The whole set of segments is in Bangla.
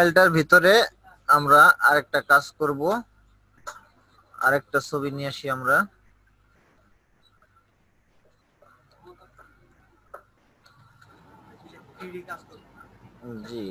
ফাইলটার ভিতরে আমরা আরেকটা কাজ করব, আরেকটা ছবি নিয়ে আসি আমরা। জি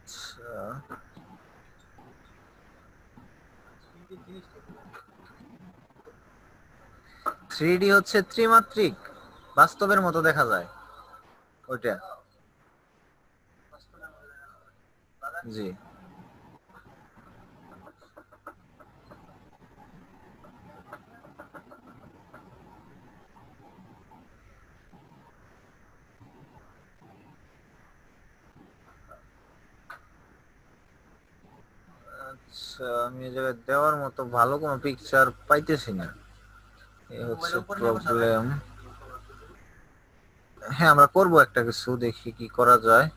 আচ্ছা, 3D হচ্ছে ত্রিমাত্রিক, বাস্তবের মতো দেখা যায় ওইটা। জি আচ্ছা, আমি এই জায়গায় দেওয়ার মতো ভালো কোনো পিকচার পাইতেছি না, এই হচ্ছে প্রবলেম। হ্যাঁ, আমরা করব একটা কিছু, দেখি কি করা যায়।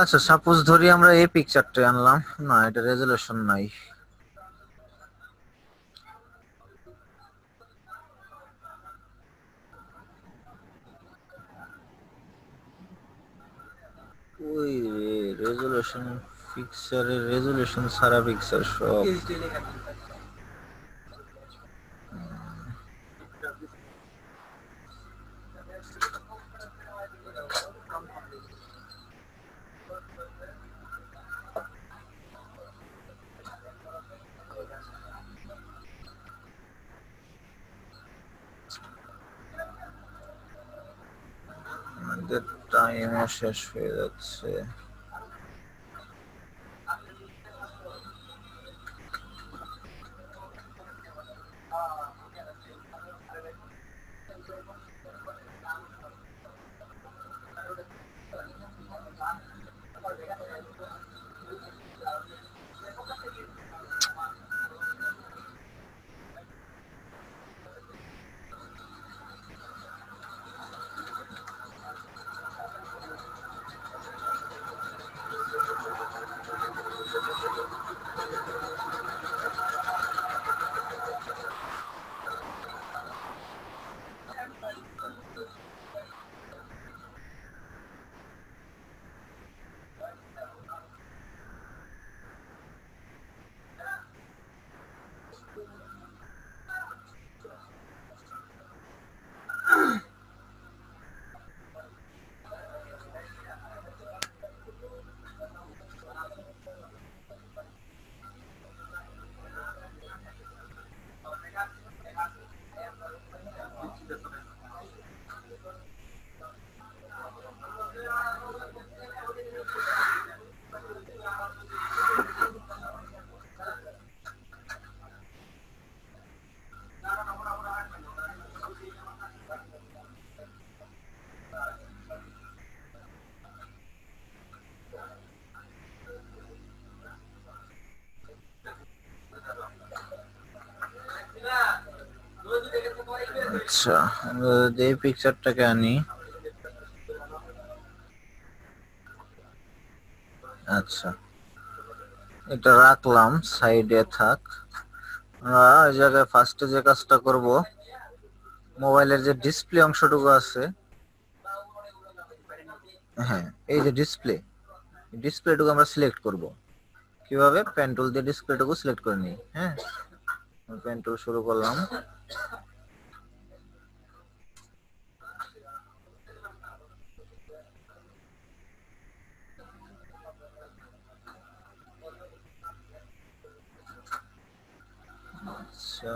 আচ্ছা, সাপোজ ধরি আমরা এই পিকচারটা আনলাম, না এটা রেজুলেশন নাই। ওই রেজুলেশন, পিকচারের রেজুলেশন সারা পিকচার সব। আমাদের টাইমও শেষ হয়ে যাচ্ছে। আচ্ছা, আমরা যদি এই পিকচারটাকে আনি, আচ্ছা এটা রাখলাম সাইডে থাক। আমরা এই জায়গায় ফার্স্টে যে কাজটা করব, মোবাইলের যে ডিসপ্লে অংশটুকু আছে, হ্যাঁ এই যে ডিসপ্লে, ডিসপ্লেটুকু আমরা সিলেক্ট করব। কিভাবে? পেন টুল দিয়ে ডিসপ্লেটুকু সিলেক্ট করে নিই। হ্যাঁ, পেন টুল শুরু করলাম। আচ্ছা,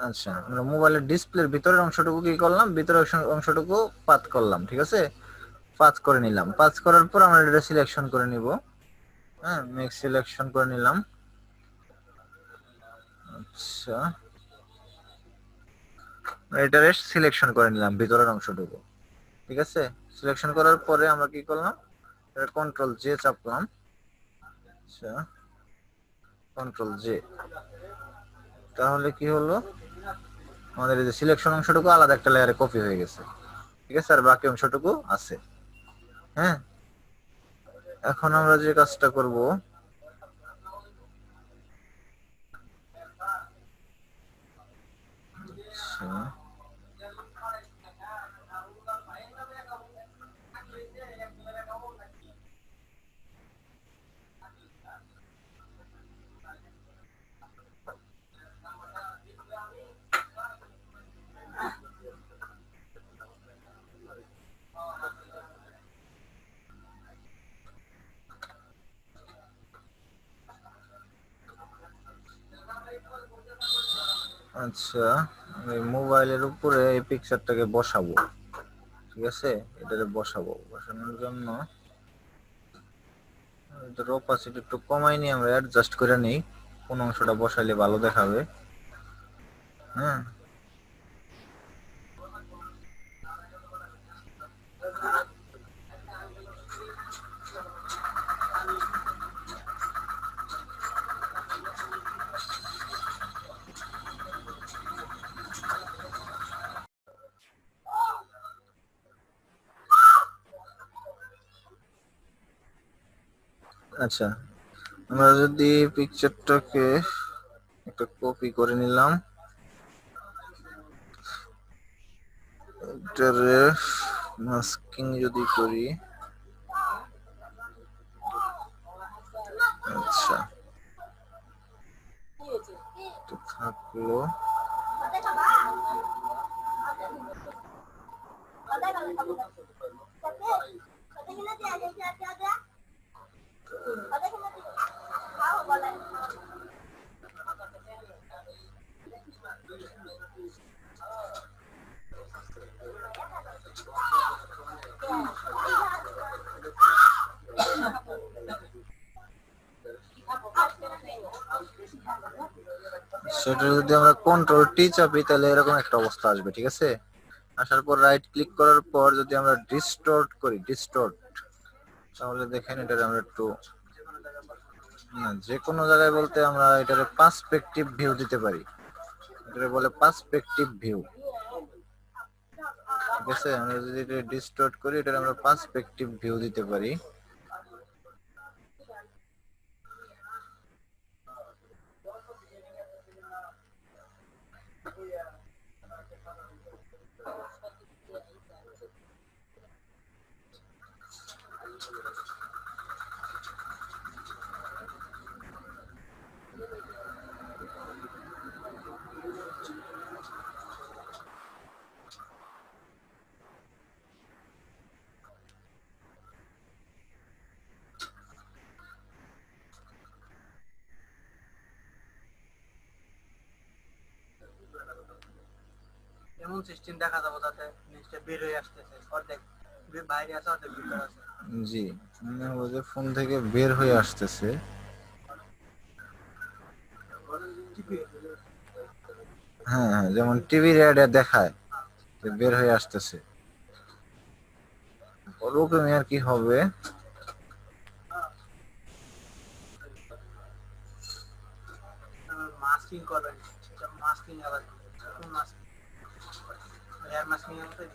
আচ্ছা, আমরা মোবাইলের ডিসপ্লের ভিতরের অংশটুকু কি করলাম, ভিতরের অংশটুকু পাত করলাম, ঠিক আছে, পাঁচ করে নিলাম। পাঁচ করার পর আমরা এটা সিলেকশন করে নিব। হ্যাঁ, মেক সিলেকশন করে নিলাম। আচ্ছা, এটারে সিলেকশন করে নিলাম ভিতরের অংশটুকু, ঠিক আছে। সিলেকশন করার পরে আমরা কি করলাম, এটা কন্ট্রোল জে চাপলাম। আচ্ছা, কন্ট্রোল জে, তাহলে কি হলো, আমাদের এই যে সিলেকশন অংশটুকু আলাদা একটা লেয়ারে কপি হয়ে গেছে, ঠিক আছে, আর বাকি অংশটুকু আছে। হ্যাঁ, এখন আমরা যে কাজটা করব, আচ্ছা, এই মোবাইলের উপরে এই পিকচারটাকে বসাবো, ঠিক আছে, এটাকে বসাবো। বসানোর জন্য এটার অপাসিটি একটু কমাই নিয়ে আমরা অ্যাডজাস্ট করে নিই, কোন অংশটা বসাইলে ভালো দেখাবে। হ্যাঁ, আচ্ছা, আমরা যদি পিকচারটাকে একটা কপি করে নিলাম, এটারে মাস্কিং যদি করি, আচ্ছা, তো থাকলো। সেটা যদি আমরা কন্ট্রোল টি চাপি তাহলে এরকম একটা অবস্থা আসবে, ঠিক আছে। আসার পর রাইট ক্লিক করার পর যদি আমরা ডিস্টর্ট করি, ডিস্টর্ট, তাহলে দেখেন এটা আমরা একটু, না, যে কোনো জায়গায় বলতে আমরা এটারে পার্সপেক্টিভ ভিউ দিতে পারি, এটারে বলে পার্সপেক্টিভ ভিউ, ঠিক আছে। আমরা যদি এটা ডিস্টর্ট করি, এটা আমরা পার্সপেক্টিভ ভিউ দিতে পারি। এমন সিস্টেম দেখা যাবো যাতে জিনিসটা বের হয়ে আসতেছে, অর্ধেক বাইরে আছে অর্ধেক ভিতরে আছে। জি, ওই যে ফোন থেকে বের হয়ে আসতেছে। হ্যাঁ হ্যাঁ, যেমন টিভির অ্যাডে দেখায় যে বের হয়ে আসতেছে, ওরকমই আর কি হবে। মাস্কিং করবেন, মাস্কিং আবার মাস্কিং, এয়ার মাস্কিং আছে।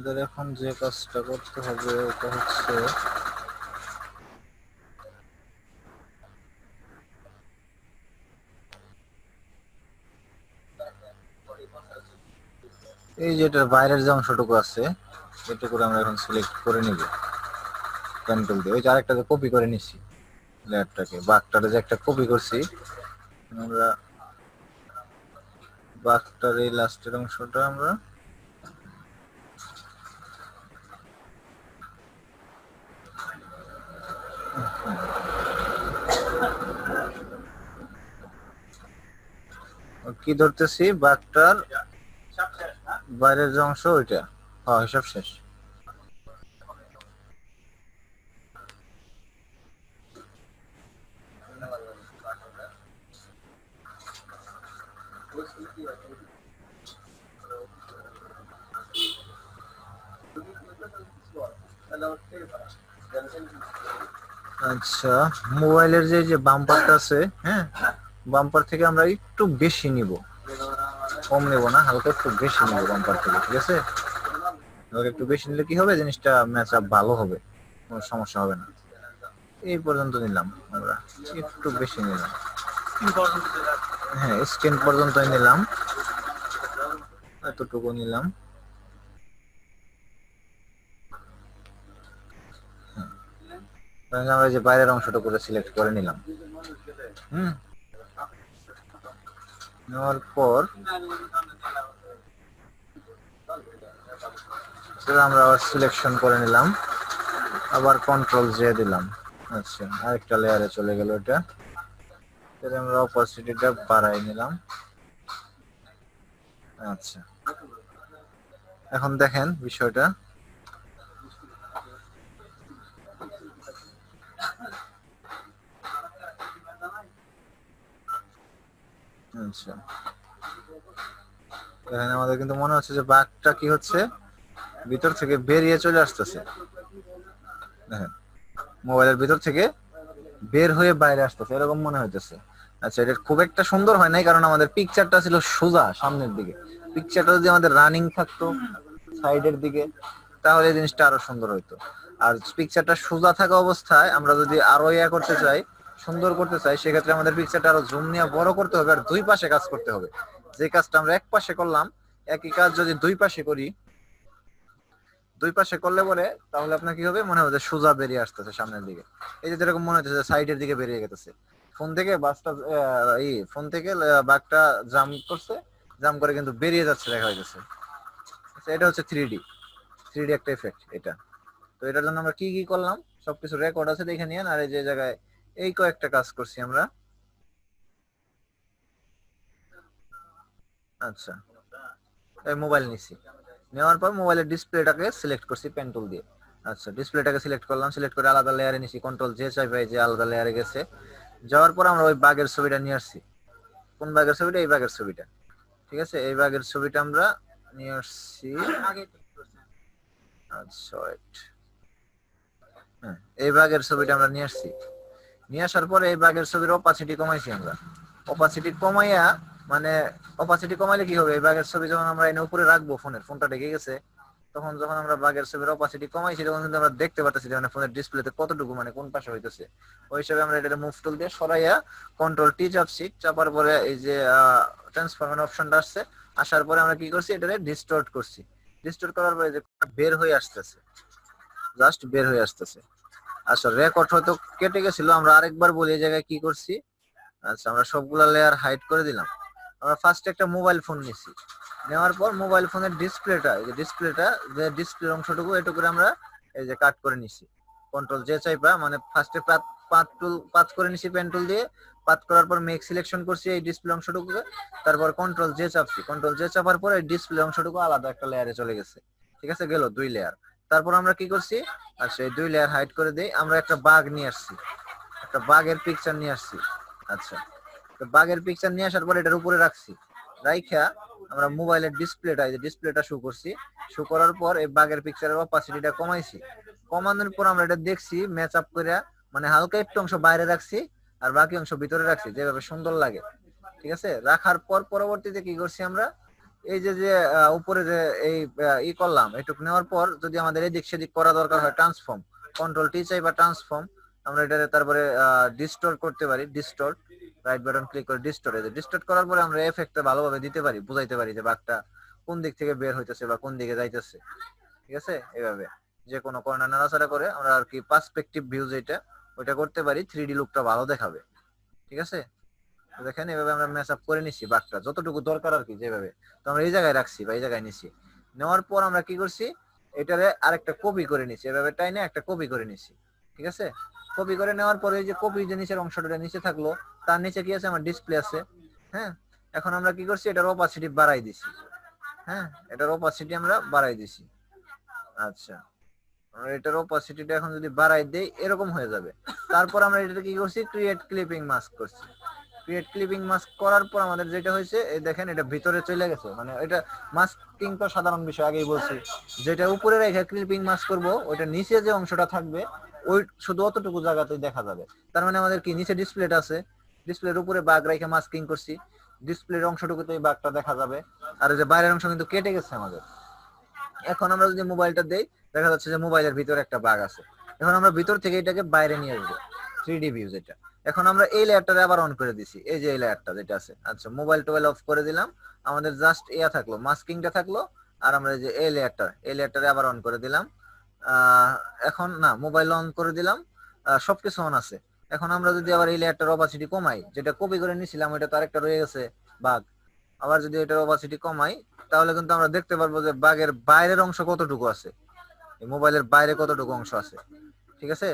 আমাদের এখন যে কাজটা করতে হবে ওটা হচ্ছে এই যেটার বাইরের যে অংশটুকু আছে এটুকু আমরা এখন সিলেক্ট করে নিব কন্ট্রোল দিয়ে। ওই যে আরেকটা কপি করে নিছি লেয়ারটাকে, বাঘটারে যে একটা কপি করছি আমরা, বাঘটার এই লাস্টের অংশটা আমরা কি ধরতেছি, বাঘটার বাইরের যে অংশ ওইটা। হ্যাঁ, হিসাব শেষ। আচ্ছা, মোবাইলের যে যে বাম্পারটা আছে, হ্যাঁ, বাম্পার থেকে আমরা একটু বেশি নিব, কম নেব না, হালকা একটু বেশি নিব বাম্পার থেকে, ঠিক আছে? এবার একটু বেশি নিলে কি হবে, জিনিসটা ম্যাচ আপ ভালো হবে, কোনো সমস্যা হবে না। এই পর্যন্ত নিলাম আমরা, একটু বেশি নিলাম। হ্যাঁ, স্ক্রিন পর্যন্তই নিলাম, এতটুকু নিলাম। আমরা যে বাইরের অংশটুকু সিলেক্ট করে নিলাম। নেওয়ার পর আমরা আবার সিলেকশন করে নিলাম, আবার কন্ট্রোল জে দিলাম। আচ্ছা, আরেকটা লেয়ারে চলে গেল এটা। আমরা অপাসিটিটা বাড়াই নিলাম। আচ্ছা, এখন দেখেন বিষয়টা। আচ্ছা, এখানে আমাদের কিন্তু মনে হচ্ছে যে বাঘটা কি হচ্ছে, ভিতর থেকে বেরিয়ে চলে আসতেছে। দেখেন, মোবাইলের ভিতর থেকে বের হয়ে বাইরে আসতেছে, এরকম মনে হইতেছে। আচ্ছা, এটা খুব একটা সুন্দর হয় নাই, কারণ আমাদের পিকচারটা ছিল সোজা সামনের দিকে। পিকচারটা যদি আমাদের রানিং থাকতো সাইডের দিকে, তাহলে এই জিনিসটা আরো সুন্দর হইতো। আর পিকচারটা সোজা থাকা অবস্থায় আমরা যদি আরো ইয়া করতে চাই, সুন্দর করতে চাই, সেক্ষেত্রে আমাদের পিকচারটা আরো জুম নিয়ে বড় করতে হবে, আর দুই পাশে কাজ করতে হবে। যে কাজটা আমরা এক পাশে করলাম, একই কাজ যদি দুই পাশে করি, দুই পাশে করলে পরে তাহলে আপনার কি হবে, মনে হবে যে সোজা বেরিয়ে আসতেছে সামনের দিকে। এই যে যেরকম মনে হচ্ছে সাইডের দিকে বেরিয়ে গেছে। ফোন থেকে বাসটা ফোন থেকে বাঘটা জাম্প করছে, জাম্প করে কিন্তু বেরিয়ে যাচ্ছে দেখা যাচ্ছে। এটা হচ্ছে 3D একটা এফেক্ট এটা। তো এটার জন্য আমরা কি কি করলাম সবকিছু রেকর্ড আছে, দেখে নিয়েন। আর এই যে জায়গায় এই কয়েকটা কাজ করছি আমরা। আচ্ছা, এই মোবাইল নিছি, নেওয়ার পর মোবাইলের ডিসপ্লেটাকে সিলেক্ট করছি পেন টুল দিয়ে। আচ্ছা, ডিসপ্লেটাকে সিলেক্ট করলাম, সিলেক্ট করে আলাদা লেয়ারে নিছি, কন্ট্রোল জে চাইপাই যে আলাদা লেয়ারে গেছে। যাওয়ার পর আমরা ওই বাঘের ছবিটা নিয়ে আসছি। কোন বাঘের ছবিটা? এই বাঘের ছবিটা, ঠিক আছে? এই বাঘের ছবিটা আমরা নিয়ে আসছি। আচ্ছা, হ্যাঁ, এই বাঘের ছবিটা আমরা নিয়ে আসছি। নিয়ে আসার পরে এই বাঘের ছবির অপাসিটি কমাইছি আমরা। অপাসিটি কমাইয়া, মানে অপাসিটি কমাইলে কি হবে, এই বাঘের ছবি যখন আমরা এনে উপরে রাখবো, ফোনটা ঢেকে গেছে, তখন যখন আমরা বাঘের ছবির অপাসিটি কমাইছি, তখন কিন্তু আমরা দেখতে পাচ্ছি যে মানে ফোনের ডিসপ্লেতে কতটুকু, মানে কোন পাশে হইতেছে। ওই হিসাবে আমরা এটা মুভ টুল দিয়ে সরাইয়া কন্ট্রোল টি চাপছি, চাপার পরে এই যে ট্রান্সফরমেশন অপশনটা আসছে, আসার পরে আমরা কি করছি, এটাকে ডিস্টর্ট করছি। ডিস্টর্ট করার পরে যে বের হয়ে আসতেছে, জাস্ট বের হয়ে আসতেছে। আচ্ছা, রেকর্ড হয়তো কেটে গেছিল, আমরা আরেকবার বলি এই জায়গায় কি করছি। আচ্ছা, আমরা সবগুলা লেয়ার হাইড করে দিলাম। আমরা ফার্স্ট একটা মোবাইল ফোন নিছি, নেওয়ার পর মোবাইল ফোনের ডিসপ্লেটা, এই যে ডিসপ্লে অংশটুকু এটুকু আমরা এই যে কাট করে নিছি। কন্ট্রোল জে চাইপা, মানে ফার্স্টে পাত করে নিছি পেন টুল দিয়ে। পাত করার পর মেক সিলেকশন করছি এই ডিসপ্লে অংশটুকু, তারপর কন্ট্রোল জে চাপছি। কন্ট্রোল জে চাপার পর এই ডিসপ্লে অংশটুকু আলাদা একটা লেয়ারে চলে গেছে, ঠিক আছে? গেল 2 লেয়ার। তারপর আমরা কি করছি, আচ্ছা, এই 2 লেয়ার হাইড করে দেই। আমরা একটা বাঘ নিয়ে আসছি, একটা বাঘের পিকচার নিয়ে আসছি। আচ্ছা, তো বাঘের পিকচার নিয়ে আসার পর এটার উপরে রাখছি, রাইখা আমরা মোবাইলের ডিসপ্লেটা, এই যে ডিসপ্লেটা শো করছি। শো করার পর এই বাঘের পিকচারের অপাসিটিটা কমাইছি। কমানোর পর আমরা এটা দেখছি ম্যাচ আপ করে, মানে হালকা একটু অংশ বাইরে রাখছি আর বাকি অংশ ভিতরে রাখছি, যেভাবে সুন্দর লাগে, ঠিক আছে? রাখার পর পরবর্তীতে কি করছি আমরা, এই যে যে উপরে যে এই ই করলাম, এটুক নেওয়ার পর যদি আমাদের এদিক সেদিক করা দরকার হয়, ট্রান্সফর্ম, কন্ট্রোল টি চাই বা ট্রান্সফর্ম, আমরা এটাতে তারপরে ডিস্টোর্ট করতে পারি, ডিস্টোর্ট, রাইট বাটন ক্লিক করে ডিস্টোর্ট, ডিস্টোর্ট করার পরে আমরা এফেক্টটা ভালোভাবে দিতে পারি, বুঝাইতে পারি যে বাঘটা কোন দিক থেকে বের হইতেছে বা কোন দিকে যাইতেছে। ঠিক আছে, এইভাবে যে কোনো কর্নার নাড়াচাড়া করে আমরা আর কি পার্সপেক্টিভ ভিউ যেটা ওইটা করতে পারি, 3D লুকটা ভালো দেখাবে। ঠিক আছে, তো দেখেন এভাবে আমরা ম্যাচ আপ করে নিচ্ছি বাঘটা যতটুকু দরকার আর কি, যেভাবে তো আমরা এই জায়গায় রাখছি বা এই জায়গায় নিছি। নেওয়ার পর আমরা কি করছি, এটারে আরেকটা কপি করে নিচ্ছি, এভাবে টাইনে একটা কপি করে নিচ্ছি। ঠিক আছে, কপি করে নেওয়ার পরে যে কপি যে নিচের অংশটা নিচে থাকলো, তার নিচে কি আছে, আমার ডিসপ্লে আছে। হ্যাঁ, এখন আমরা কি করছি, এটার অপাসিটি বাড়াই দিছি। হ্যাঁ, এটার অপাসিটি আমরা বাড়াই দিছি। আচ্ছা, এটার অপাসিটিটা এখন যদি বাড়াই দেই এরকম হয়ে যাবে। তারপর আমরা এটা কি করছি, ক্রিয়েট ক্লিপিং মাস্ক করছি। ক্রিয়েট ক্লিপিং মাস্ক করার পর আমাদের যেটা হয়েছে, এই দেখেন এটা ভিতরে চলে গেছে, মানে এটা মাস্কিং তো সাধারণ বিষয়, আগেই বলছি। যেটা উপরে রেখে ক্লিপিং মাস্ক করব, ওইটা নিচে যে অংশটা থাকবে ওই শুধু অতটুকু জায়গাতেই দেখা যাবে। তার মানে আমাদের কি নিচে ডিসপ্লেটা আছে, ডিসপ্লের উপরে বাঘ রেখে মাস্কিং করছি, ডিসপ্লের অংশটুকুতেই বাঘটা দেখা যাবে, আর এই যে বাইরের অংশ কিন্তু কেটে গেছে আমাদের। এখন আমরা যদি মোবাইলটা দেই, দেখা যাচ্ছে যে মোবাইলের ভিতরে একটা বাগ আছে। এখন আমরা ভিতর থেকে এটাকে বাইরে নিয়ে আসবো, 3D ভিউ যেটা। এখন আমরা এই লেয়ারটা আবার অন করে দিছি, এই যে এই লেয়ারটা যেটা আছে। আচ্ছা, মোবাইল টোবাইল অফ করে দিলাম, আমাদের জাস্ট ইয়া থাকলো, মাস্কিংটা থাকলো। আর আমরা যে এই লেয়ারটারে আবার অন করে দিলাম। এখন না, মোবাইল অন করে দিলাম, সবকিছু অন আছে। এখন আমরা যদি আবার এই লেয়ারটার অপাসিটি কমাই, যেটা কপি করে নিছিলাম ওইটা তো আরেকটা রয়ে গেছে বাগ, আবার যদি এটার অপাসিটি কমাই, তাহলে কিন্তু আমরা দেখতে পারবো যে বাঘের বাইরের অংশ কতটুকু আছে, এই মোবাইলের বাইরে কতটুকু অংশ আছে। ঠিক আছে,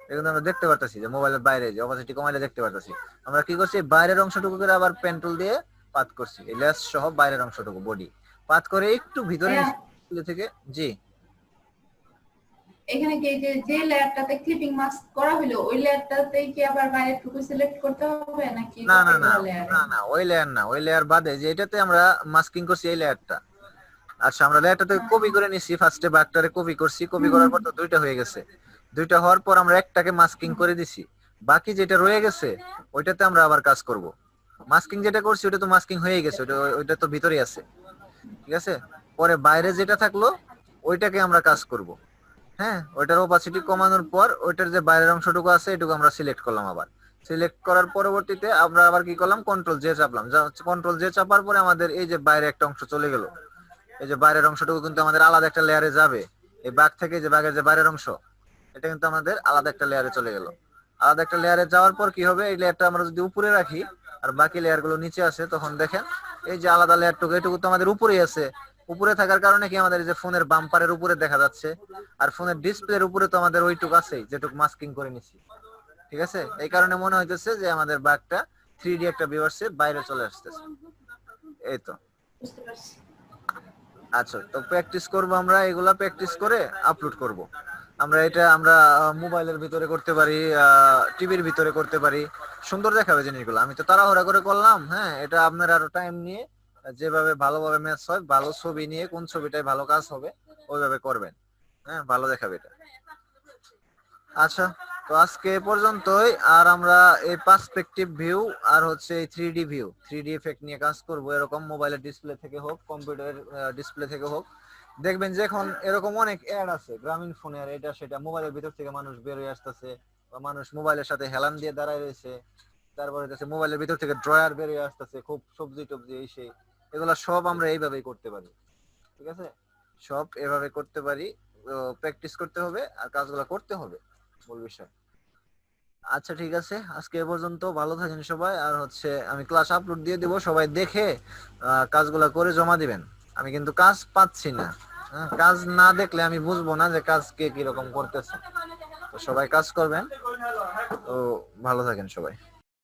এটা কিন্তু আমরা দেখতে পারতেছি যে মোবাইলের বাইরে যে অপাসিটি কমাইলে দেখতে পারতেছি। আমরা কি করছি, বাইরের অংশটুকু করে আবার পেন টুল দিয়ে পাত করছি, এই লেস সহ বাইরের অংশটুকু বডি পাত করে একটু ভিতরে থেকে। জি, এখানে কি যে যে লেয়ারটাতে ক্লিপিং মাস্ক করা হলো ওই লেয়ারটাতে কি আবার বাইরের টুকু সিলেক্ট করতে হবে নাকি না না না না না, ওই লেয়ার না, ওই লেয়ার বাদে যে এটাতে আমরা মাস্কিং করছি এই লেয়ারটা। আচ্ছা, আমরা লেয়ারটাতে কপি করে নিছি, ফার্স্টে বাগটারে কপি করছি, কপি করার পর তো দুইটা হয়ে গেছে। দুইটা হওয়ার পর আমরা একটাকে মাস্কিং করে দিছি, বাকি যেটা রয়ে গেছে ওইটাতে আমরা আবার কাজ করব। মাস্কিং যেটা করছি ওটা তো মাস্কিং হয়ে গেছে, ওইটা তো ভিতরেই আছে। ঠিক আছে, পরে বাইরে যেটা থাকলো ওইটাকে আমরা কাজ করব। হ্যাঁ, ওইটার অপাসিটি কমানোর পর ওইটার যে বাইরের অংশটুকু আছে এটুকু আমরা সিলেক্ট করলাম। আবার সিলেক্ট করার পরবর্তীতে আমরা আবার কি করলাম, কন্ট্রোল জে চাপলাম। কন্ট্রোল জে চাপার পরে আমাদের এই যে বাইরে একটা অংশ চলে গেল, এই যে বাইরের অংশটুকু কিন্তু আমাদের আলাদা একটা লেয়ারে যাবে। এই বাঘ থেকে যে বাঘের যে বাইরের অংশ, এটা কিন্তু আমাদের আলাদা একটা লেয়ারে চলে গেল। আলাদা একটা লেয়ারে যাওয়ার পর কি হবে, এই লেয়ারটা আমরা যদি উপরে রাখি আর বাকি লেয়ার গুলো নিচে আসে, তখন দেখেন এই যে আলাদা লেয়ারটুকু এটুকু তো আমাদের উপরেই আছে। উপরে থাকার কারণে কি আমাদের এই যে ফোনের বাম্পারের উপরে দেখা যাচ্ছে, আর ফোনের ডিসপ্লের উপরে তো আমাদের ওইটুকু আছেই যেটুকু মাস্কিং করে নিছি। ঠিক আছে, এই কারণে মনে হইতেছে যে আমাদের বাঘটা 3D একটা ভিউয়ার্সের বাইরে চলে আসতেছে। এই তো। বুঝতে পারছি। আচ্ছা, তো প্র্যাকটিস করব, আমরা এগুলা প্র্যাকটিস করে আপলোড করব। আমরা এটা আমরা মোবাইলের ভিতরে করতে পারি, টিভির ভিতরে করতে পারি, সুন্দর দেখাবে জিনিসগুলো। আমি তো তাড়াহুড়া করে করলাম। হ্যাঁ, এটা আপনার আরো টাইম নিয়ে যেভাবে ভালোভাবে ম্যাচ হয়, ভালো ছবি নিয়ে কোন ছবিটায় ভালো কাজ হবে ওইভাবে করবেন। হ্যাঁ, ভালো দেখাবে এটা। আচ্ছা, তো আজকে এ পর্যন্তই। আর আমরা এই পার্সপেক্টিভ ভিউ আর হচ্ছে এই 3D ভিউ, 3D এফেক্ট নিয়ে কাজ করব, এরকম মোবাইলের ডিসপ্লে থেকে হোক, কম্পিউটারের ডিসপ্লে থেকে হোক। দেখবেন যে এখন এরকম অনেক অ্যাড আছে গ্রামীণ ফোনের, এটা সেটা মোবাইলের ভিতর থেকে মানুষ বের হয়ে আসতেছে, বা মানুষ মোবাইলের সাথে হেলান দিয়ে দাঁড়ায় রয়েছে। তারপরে হচ্ছে মোবাইলের ভিতর থেকে ড্রয়ার বের হয়ে আসতেছে, খুব সবজি টবজি এই সেই, এগুলা সব আমরা এইভাবেই করতে পারি। ঠিক আছে, সব এভাবে করতে পারি। প্র্যাকটিস করতে হবে আর কাজগুলো করতে হবে, মূল বিষয়। আচ্ছা, ঠিক আছে, আজকে এ পর্যন্ত। ভালো থাকেন সবাই। আর হচ্ছে আমি ক্লাস আপলোড দিয়ে দিব, সবাই দেখে কাজগুলা করে জমা দিবেন। আমি কিন্তু কাজ পাচ্ছি না। হ্যাঁ, কাজ না দেখলে আমি বুঝবো না যে কাজ কে কিরকম করতেছে। তো সবাই কাজ করবেন। তো ভালো থাকেন সবাই।